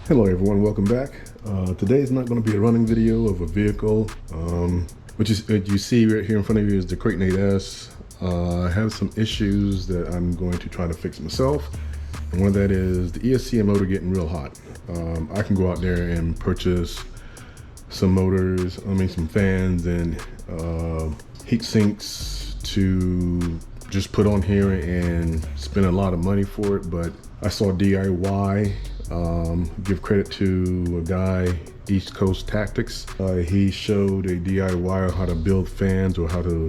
Hello everyone, welcome back. Today is not going to be a running video of a vehicle. What you see right here in front of you is the Kraton 8S. I have some issues that I'm going to try to fix myself. And one of that is the ESC motor getting real hot. I can go out there and purchase some motors, some fans and heat sinks to just put on here and spend a lot of money for it. But I saw DIY. Give credit to a guy, East Coast Tactics. He showed a DIY how to build fans or how to,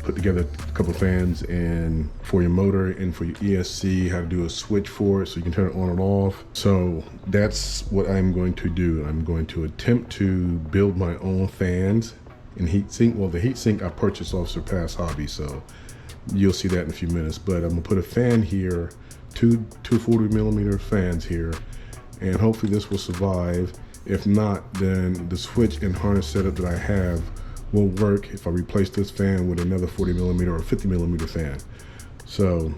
put together a couple fans and for your motor and for your ESC, how to do a switch for it so you can turn it on and off. So that's what I'm going to do. I'm going to attempt to build my own fans and heat sink. Well, the heat sink I purchased off Surpass Hobby, so you'll see that in a few minutes. But I'm gonna put a fan here, two 40mm fans here, and hopefully this will survive. If not, then the switch and harness setup that I have will work if I replace this fan with another 40mm or 50mm fan. So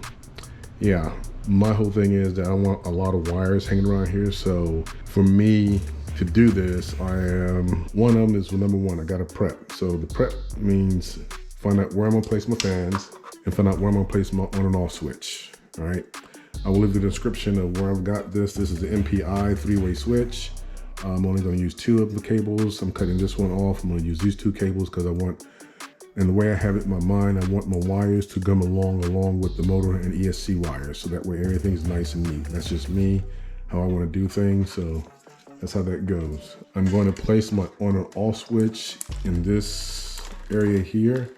yeah, my whole thing is that I want a lot of wires hanging around here. So for me to do this, one of them is number one, I gotta prep. So the prep means find out where I'm gonna place my fans and find out where I'm gonna place my on and off switch, all right? I will leave the description of where I've got this. This is the MPI 3-way switch. I'm only going to use 2 of the cables. I'm cutting this one off. I'm going to use these 2 cables because and the way I have it in my mind, I want my wires to come along with the motor and ESC wires. So that way everything's nice and neat. That's just me, how I want to do things. So that's how that goes. I'm going to place my on and off switch in this area here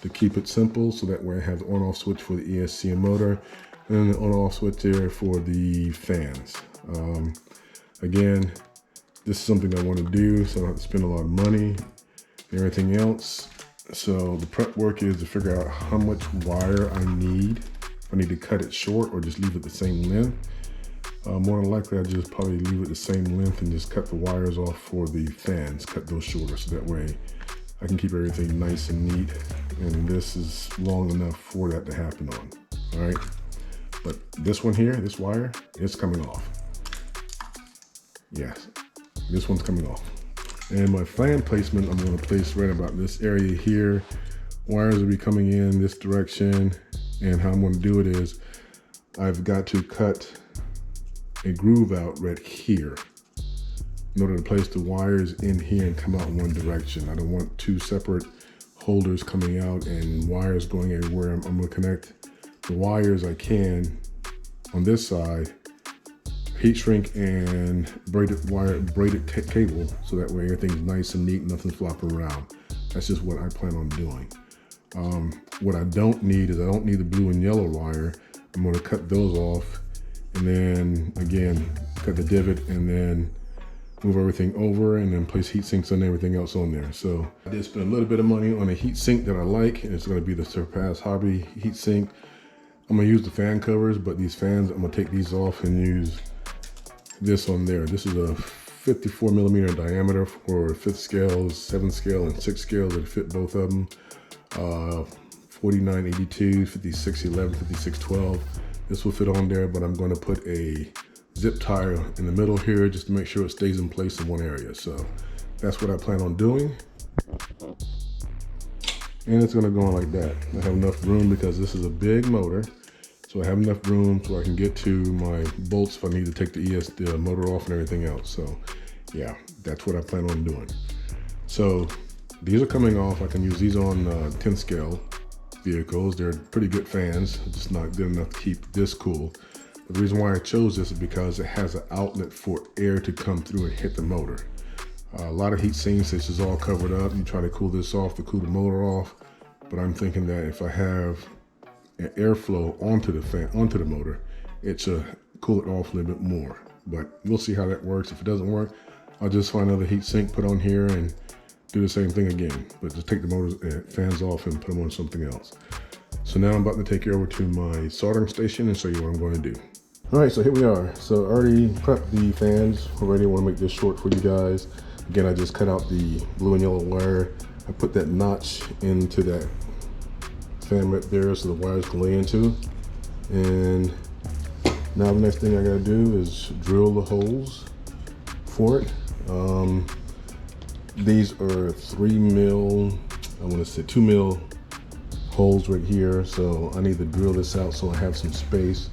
to keep it simple. So that way I have the on off switch for the ESC and motor, and the on-off switch there for the fans. Again, this is something I want to do, so I don't have to spend a lot of money and everything else. So the prep work is to figure out how much wire I need. If I need to cut it short or just leave it the same length. More than likely, I just probably leave it the same length and just cut the wires off for the fans, cut those shorter, so that way I can keep everything nice and neat. And this is long enough for that to happen on, all right? But this one here, this wire, is coming off. Yes, this one's coming off. And my fan placement, I'm going to place right about this area here. Wires will be coming in this direction. And how I'm going to do it is, I've got to cut a groove out right here in order to place the wires in here and come out in one direction. I don't want 2 separate holders coming out and wires going everywhere. I'm going to connect the wires I can on this side, heat shrink and braided cable, so that way everything's nice and neat, nothing's flopping around. That's just what I plan on doing. What I don't need is I don't need the blue and yellow wire. I'm going to cut those off and then again cut the divot and then move everything over and then place heat sinks and everything else on there. So I did spend a little bit of money on a heat sink that I like, and it's going to be the Surpass Hobby heat sink. I'm gonna use the fan covers, but these fans, I'm gonna take these off and use this on there. This is a 54mm diameter for 5th scale, 7th scale, and 6th scale that fit both of them. 4982, 5611, 5612. This will fit on there, but I'm gonna put a zip tie in the middle here just to make sure it stays in place in one area. So that's what I plan on doing. And it's gonna go on like that. I have enough room because this is a big motor. So I have enough room so I can get to my bolts if I need to take the motor off and everything else. So yeah, that's what I plan on doing. So these are coming off. I can use these on 10 scale vehicles. They're pretty good fans, just not good enough to keep this cool. But the reason why I chose this is because it has an outlet for air to come through and hit the motor. A lot of heat sinks, this is all covered up. You try to cool this off to cool the motor off. But I'm thinking that if I have an airflow onto the motor, it should cool it off a little bit more. But we'll see how that works. If it doesn't work, I'll just find another heat sink, put on here and do the same thing again. But just take the motor fans off and put them on something else. So now I'm about to take you over to my soldering station and show you what I'm going to do. All right, so here we are. So I already prepped the fans already. I want to make this short for you guys. Again, I just cut out the blue and yellow wire. I put that notch into that fan right there so the wires can lay into. And now the next thing I gotta do is drill the holes for it. These are 3 mil, I want to say 2 mil holes right here, so I need to drill this out so I have some space.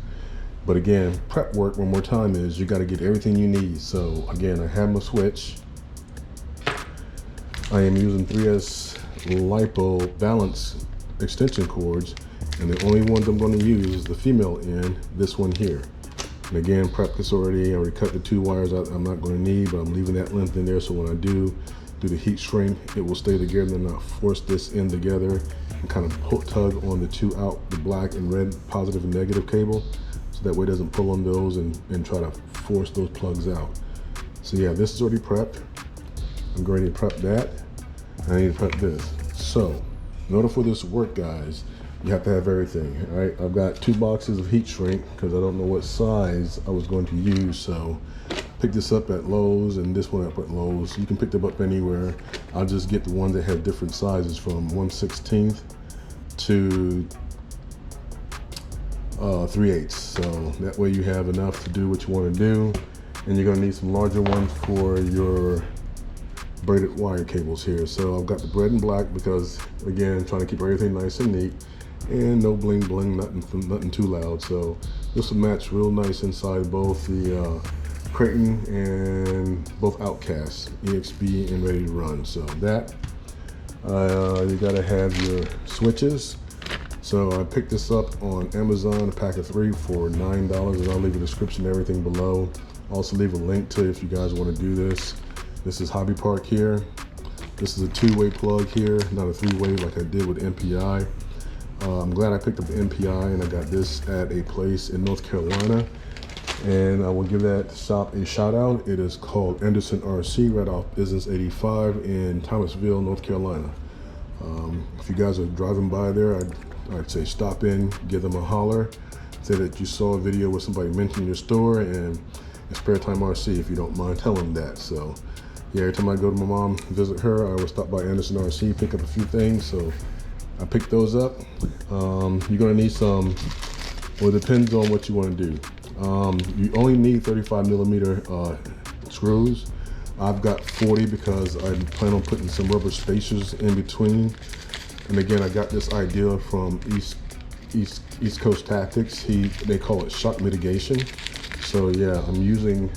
But again, prep work one more time is you got to get everything you need. So again, I have my switch. I am using 3S LiPo balance extension cords, and the only ones I'm going to use is the female end, this one here. And again, prep this already. I already cut the 2 wires out I'm not going to need, but I'm leaving that length in there so when I do the heat shrink, it will stay together and not force this end together and kind of tug on the 2 out, the black and red positive and negative cable, so that way it doesn't pull on those and try to force those plugs out. So yeah, this is already prepped. I'm going to prep that. I need to prep this. So in order for this to work, guys, you have to have everything. All right, I've got 2 boxes of heat shrink because I don't know what size I was going to use. So pick this up at Lowe's and this one up at Lowe's. You can pick them up anywhere. I'll just get the ones that have different sizes from 1/16 to 3/8. So that way you have enough to do what you want to do. And you're going to need some larger ones for your braided wire cables here. So I've got the red and black because again, trying to keep everything nice and neat and no bling bling, nothing too loud. So this will match real nice inside both the Kraton and both Outcast EXB and ready to run. So that you gotta have your switches. So I picked this up on Amazon, a pack of 3 for $9, and I'll leave a description and everything below. Also leave a link to if you guys want to do this. This is Hobby Park here. This is a 2-way plug here, not a 3-way like I did with MPI. I'm glad I picked up the MPI and I got this at a place in North Carolina. And I will give that shop a shout out. It is called Anderson RC, right off Business 85 in Thomasville, North Carolina. If you guys are driving by there, I'd say stop in, give them a holler, say that you saw a video where somebody mentioned your store, and it's SpareTime RC if you don't mind telling them that. So yeah, every time I go to my mom, visit her, I always stop by Anderson RC, pick up a few things. So I picked those up. You're gonna need some, well, it depends on what you want to do. You only need 35 millimeter screws. I've got 40 because I plan on putting some rubber spacers in between. And again, I got this idea from East Coast Tactics. They call it shock mitigation. So yeah, I'm using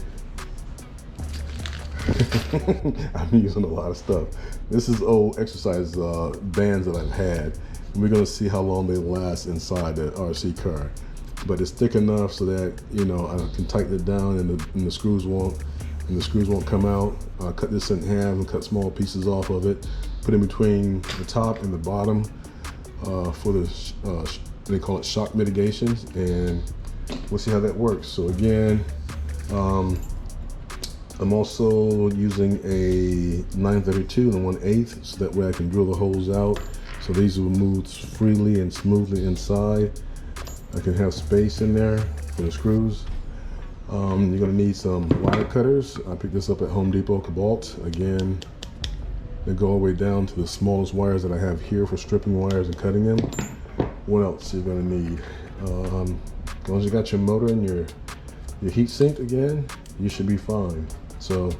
I'm using a lot of stuff. This is old exercise bands that I've had. And we're gonna see how long they last inside the RC car. But it's thick enough so that, you know, I can tighten it down and the screws won't come out. I'll cut this in half and cut small pieces off of it, put in between the top and the bottom for the they call it shock mitigation, and we'll see how that works. So again, I'm also using a 932 and 1/8 so that way I can drill the holes out so these will move freely and smoothly inside. I can have space in there for the screws. You're gonna need some wire cutters. I picked this up at Home Depot, Cobalt. Again, they go all the way down to the smallest wires that I have here for stripping wires and cutting them. What else you're gonna need? As long as you got your motor and your heat sink again, you should be fine. So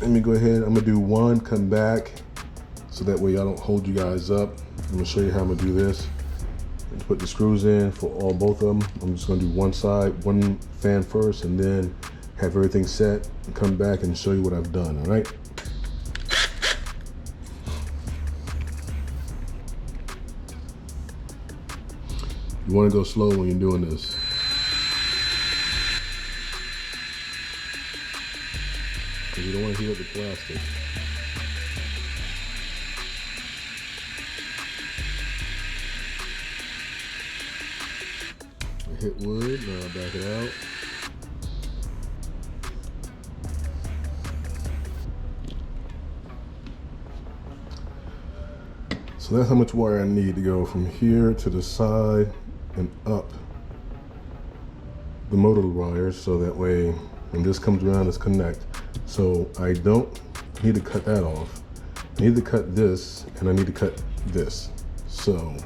let me go ahead, I'm gonna do one, come back, so that way I don't hold you guys up. I'm gonna show you how I'm gonna do this. To put the screws in for both of them, I'm just gonna do one side, one fan first, and then have everything set and come back and show you what I've done, all right? You wanna go slow when you're doing this. Because you don't wanna heat up the plastic. Hit wood, now I'll back it out. So that's how much wire I need to go from here to the side and up the motor wires, so that way when this comes around, it's connect. So I don't need to cut that off. I need to cut this, and I need to cut this. So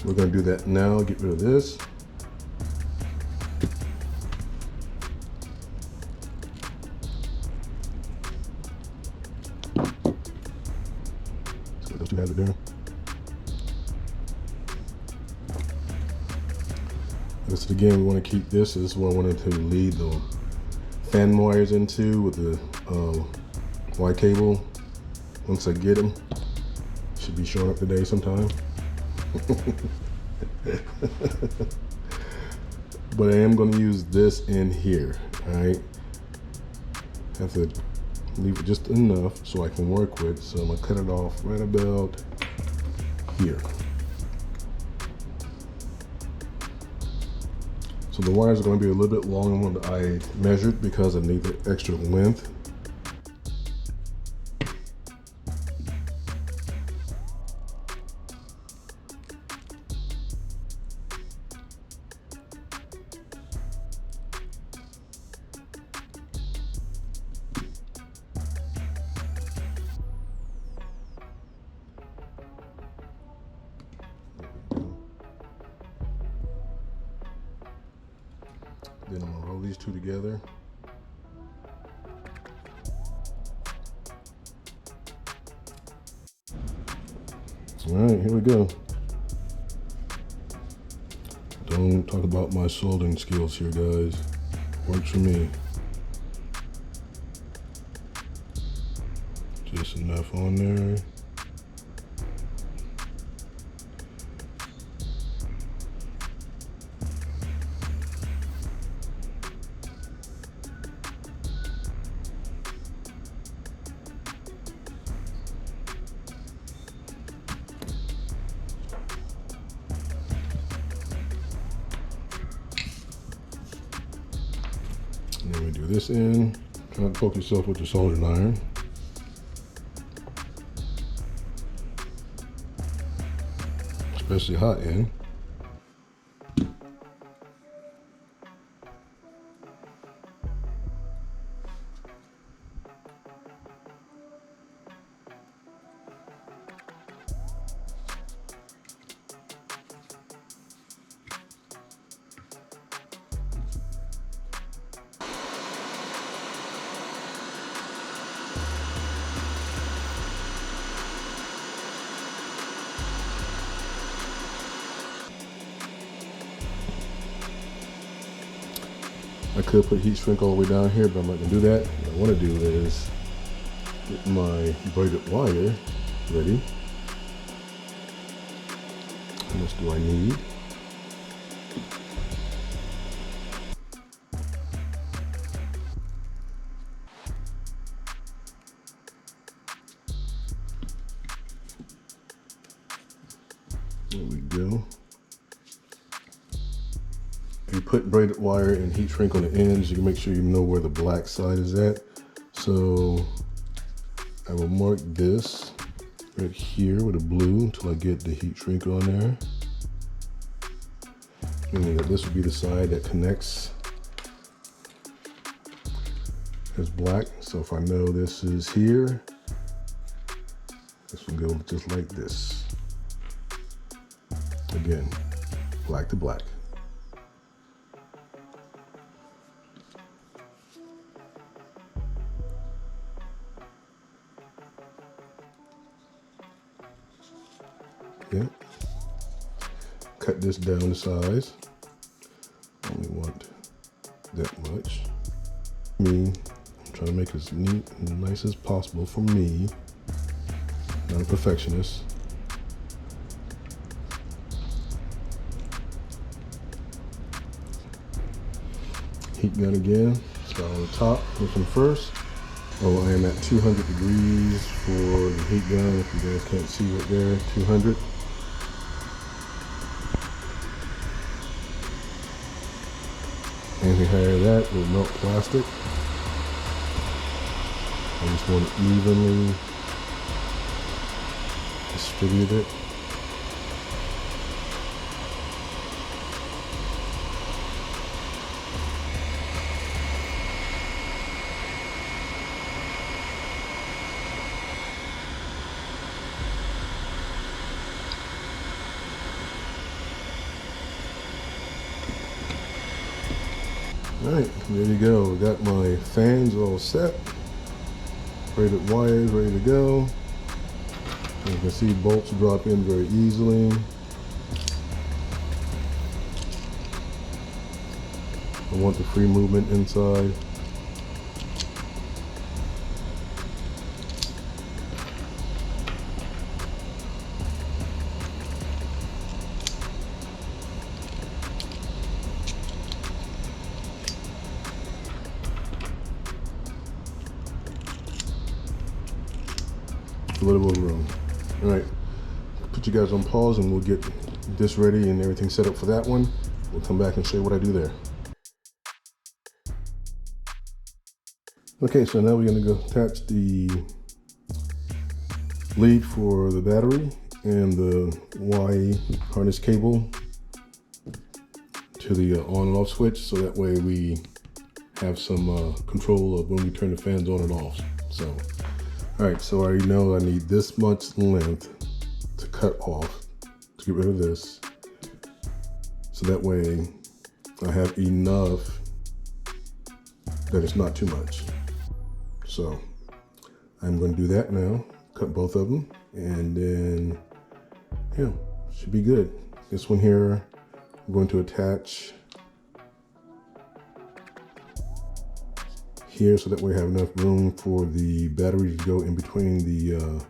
we're gonna do that now, get rid of this. Put those two halves there. This again, we want to keep this. This is what I wanted to lead the fan wires into with the Y cable. Once I get them, should be showing up today sometime. But I am going to use this in here. All right, have to leave it just enough so I can work with. So I'm gonna cut it off right about here. So the wires are going to be a little bit longer than what I measured because I need the extra length. Then I'm gonna roll these two together. All right, here we go. Don't talk about my soldering skills here, guys. Works for me. Just enough on there. And then we do this end. Try to poke yourself with the soldering iron. Especially hot end. I could put heat shrink all the way down here, but I'm not gonna do that. What I wanna do is get my braided wire ready. How much do I need? There we go. If you put braided wire and heat shrink on the ends, you can make sure you know where the black side is at. So I will mark this right here with a blue until I get the heat shrink on there. Meaning that this will be the side that connects as black. So if I know this is here, this will go just like this. Again, black to black. Okay. Cut this down to size. Only want that much. I'm trying to make it as neat and nice as possible for me. Not a perfectionist. Heat gun again. Start on the top. This one first. Oh, I am at 200 degrees for the heat gun. If you guys can't see right there, 200. Anything higher than that will melt plastic. I just want to evenly distribute it. All right, there you go. We got my fans all set. Braided wires ready to go. You can see bolts drop in very easily. I want the free movement inside. A little wiggle room. All right, put you guys on pause and we'll get this ready and everything set up for that one. We'll come back and show you what I do there. Okay, so now we're going to go attach the lead for the battery and the Y harness cable to the on and off switch, so that way we have some control of when we turn the fans on and off. So, all right, so I already know I need this much length to cut off to get rid of this, so that way I have enough that it's not too much. So I'm going to do that now, cut both of them, and then, yeah, should be good. This one here, I'm going to attach here, so that we have enough room for the battery to go in between the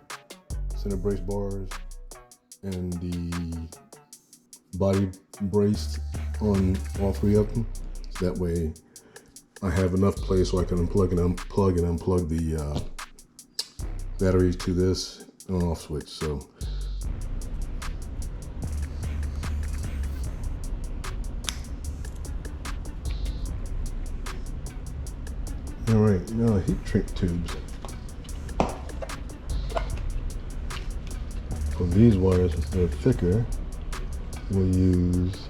center brace bars and the body brace on all three of them. So that way I have enough place so I can unplug and unplug the batteries to this on off switch. So all right, now heat shrink tubes. For these wires, they're thicker. We'll use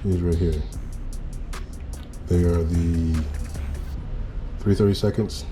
these right here. They are the 3/32.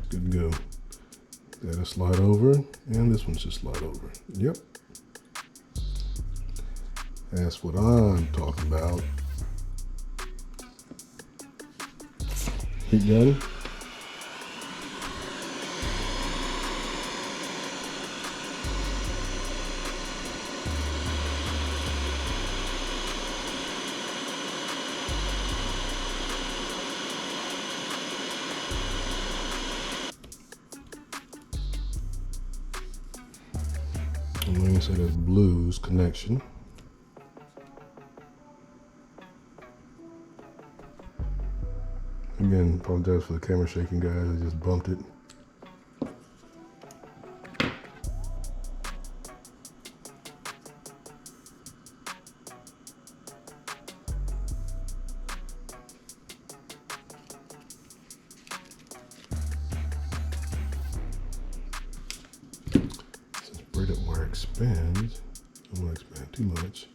Good to go. That'll slide over, and this one should slide over. Yep. That's what I'm talking about. Heat gun. I'm going to say that's blues connection. Again, apologize for the camera shaking, guys. I just bumped it. Wire expands. I don't want to expand too much.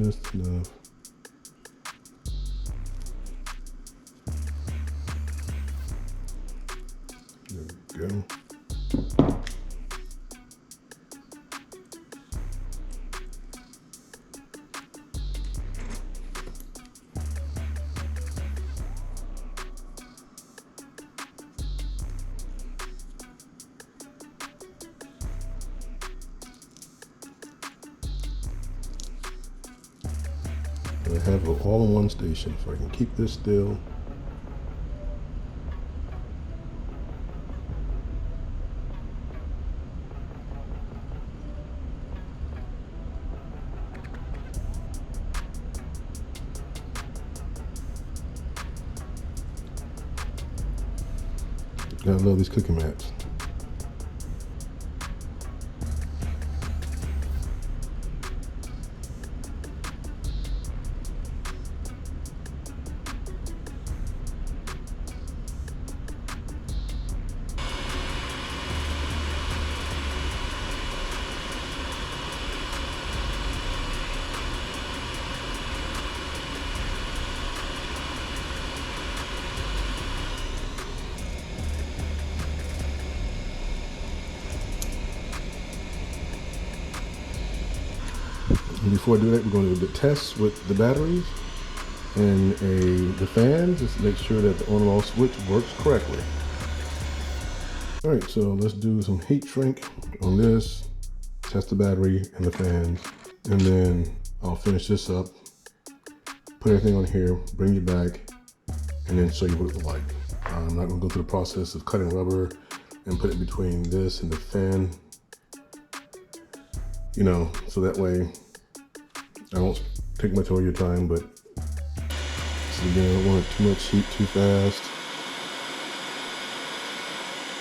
Just enough. There we go. I have it all in one station, so I can keep this still. Gotta love these cooking mats. And before I do that, we're going to do the tests with the batteries and the fans, just to make sure that the on and off switch works correctly. All right, so let's do some heat shrink on this, test the battery and the fans, and then I'll finish this up, put everything on here, bring you back, and then show you what it looks like. I'm not gonna go through the process of cutting rubber and put it between this and the fan, you know, so that way I won't take much of your time, but so again, I don't want too much heat too fast,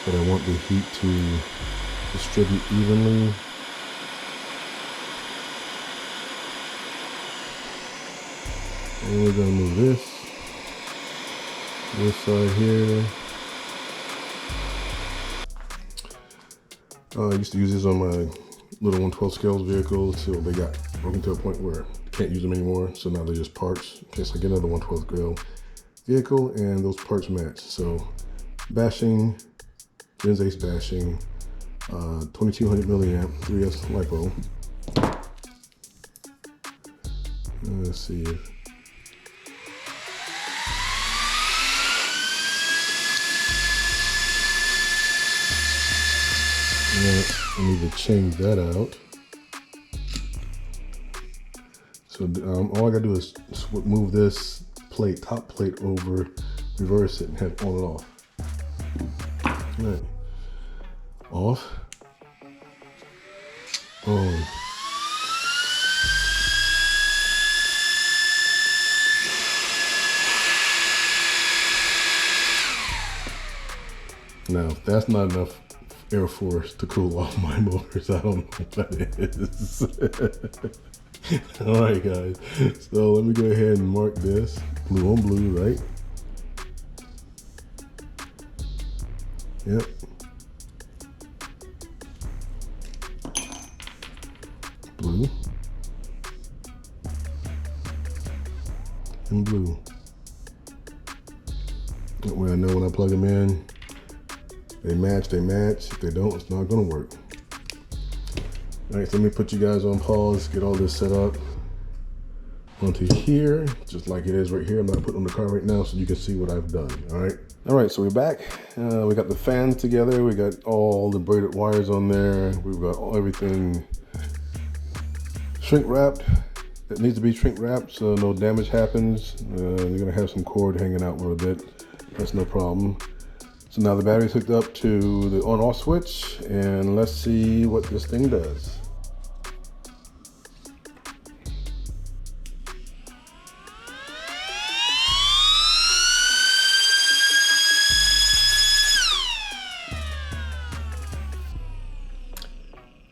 but I want the heat to distribute evenly. And we're gonna move this side here. I used to use this on my little 1/12 scales vehicle till they got broken to a point where I can't use them anymore. So now they're just parts in case I get another 1/12 scale vehicle and those parts match. So bashing, Gens Ace bashing, 2200 milliamp 3S LiPo. Let's see. I need to change that out. So all I gotta do is move this plate, top plate over, reverse it, and have on and off. All right. Off. On. Now, if that's not enough air force to cool off my motors, I don't know what that is. All right, guys. So let me go ahead and mark this blue on blue, right? Yep. Blue. And blue. That way I know when I plug them in, they match, they match. If they don't, it's not gonna work. All right, so let me put you guys on pause, get all this set up onto here, just like it is right here. I'm not putting on the car right now so you can see what I've done, all right? All right, so we're back. We got the fans together. We got all the braided wires on there. We've got everything shrink wrapped. It needs to be shrink wrapped so no damage happens. You're gonna have some cord hanging out a little bit. That's no problem. So now the battery's hooked up to the on-off switch, and let's see what this thing does.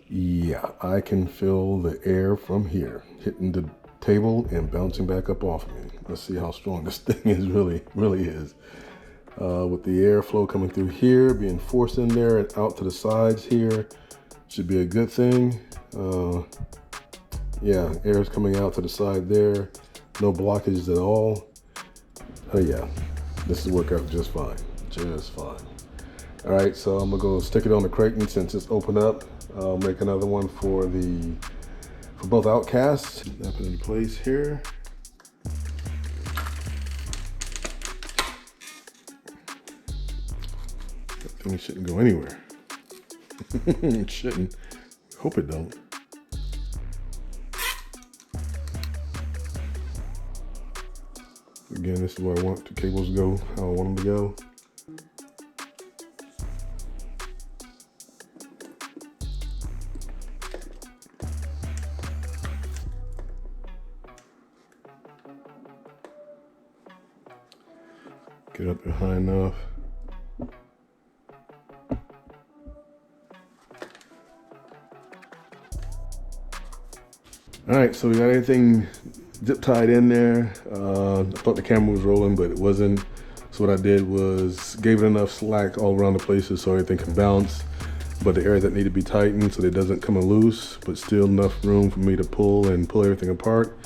Yeah, I can feel the air from here hitting the table and bouncing back up off me. Let's see how strong this thing is, really is. With the airflow coming through here, being forced in there and out to the sides here, should be a good thing. Yeah, air is coming out to the side there, no blockages at all. Yeah, this will work out just fine, just fine. All right, so I'm gonna go stick it on the Kraton since it's open up. I'll make another one for both Outcasts. Snap it in place here. It shouldn't go anywhere. It shouldn't. Hope it don't. Again, this is where I want the cables to go, how I want them to go. Get up there high enough. All right, so we got everything zip tied in there. I thought the camera was rolling, but it wasn't. So what I did was gave it enough slack all around the places so everything can bounce, but the areas that need to be tightened so that it doesn't come loose, but still enough room for me to pull everything apart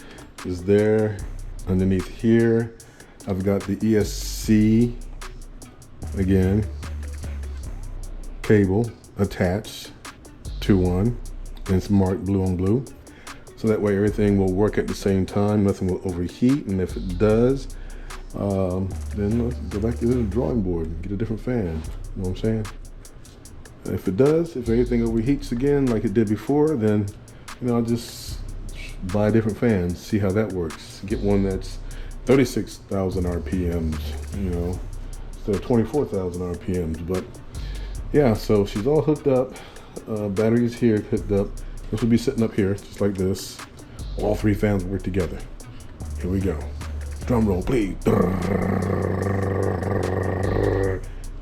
is there. Underneath here, I've got the ESC, again, cable attached to one, and it's marked blue on blue. So that way everything will work at the same time, nothing will overheat, and if it does, then let's go back to the drawing board and get a different fan, you know what I'm saying? If it does, if anything overheats again like it did before, then, you know, I'll just buy a different fan, see how that works. Get one that's 36,000 RPMs, you know, instead of 24,000 RPMs. But yeah, so she's all hooked up. Batteries here hooked up. This will be sitting up here, just like this. All three fans work together. Here we go. Drum roll, please.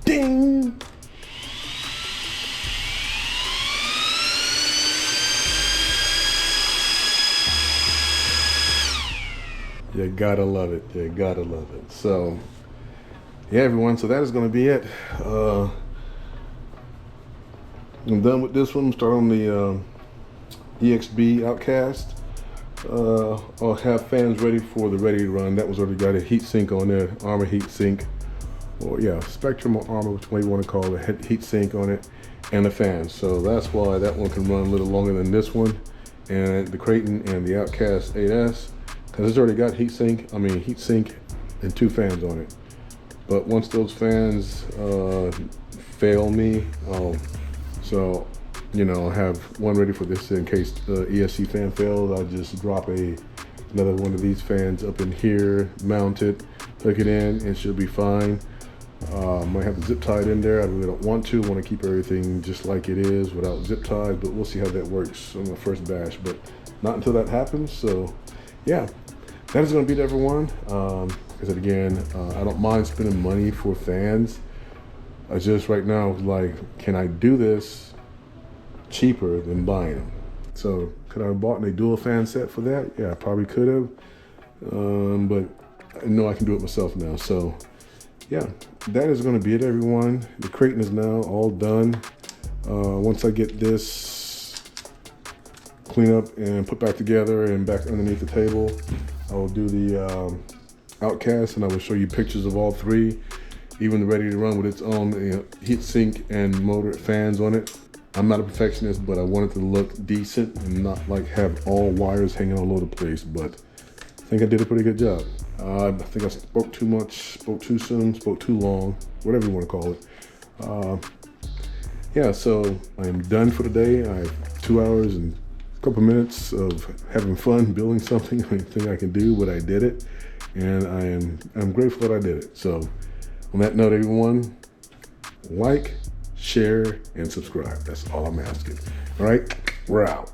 Ding! You gotta love it. You gotta love it. So, yeah, everyone. So that is going to be it. I'm done with this one. Start on the EXB Outcast. I'll have fans ready for the ready to run. That was already got a heat sink on there, Arrma heat sink, or yeah, Spectrum or Arrma, which way you want to call it, heat sink on it, and a fan. So that's why that one can run a little longer than this one, and the Kraton and the Outcast 8S, because it's already got heat sink and two fans on it. But once those fans fail me, so you know, have one ready for this in case the ESC fan fails. I'll just drop another one of these fans up in here, mount it, hook it in, and she'll be fine. Might have the zip tied in there. I really don't want to. Want to keep everything just like it is without zip ties, but we'll see how that works on the first bash. But not until that happens. So yeah, that is going to be it, everyone. Like I said again, I don't mind spending money for fans. I just right now like, can I do this cheaper than buying them? So could I have bought a dual fan set for that? Yeah, I probably could have, but I know I can do it myself now. So yeah, that is going to be it, everyone. The Kraton is now all done. Once I get this clean up and put back together and back underneath the table, I will do the Outcast, and I will show you pictures of all three, even the ready to run with its own heat sink and motor fans on it. I'm not a perfectionist, but I want it to look decent and not like have all wires hanging all over the place. But I think I did a pretty good job. I think I spoke too much, spoke too soon, spoke too long, whatever you want to call it. Yeah, so I am done for the day. I have 2 hours and a couple minutes of having fun building something. I think I can do, but I did it, and I'm grateful that I did it. So on that note, everyone, like, share, and subscribe. That's all I'm asking. All right, we're out.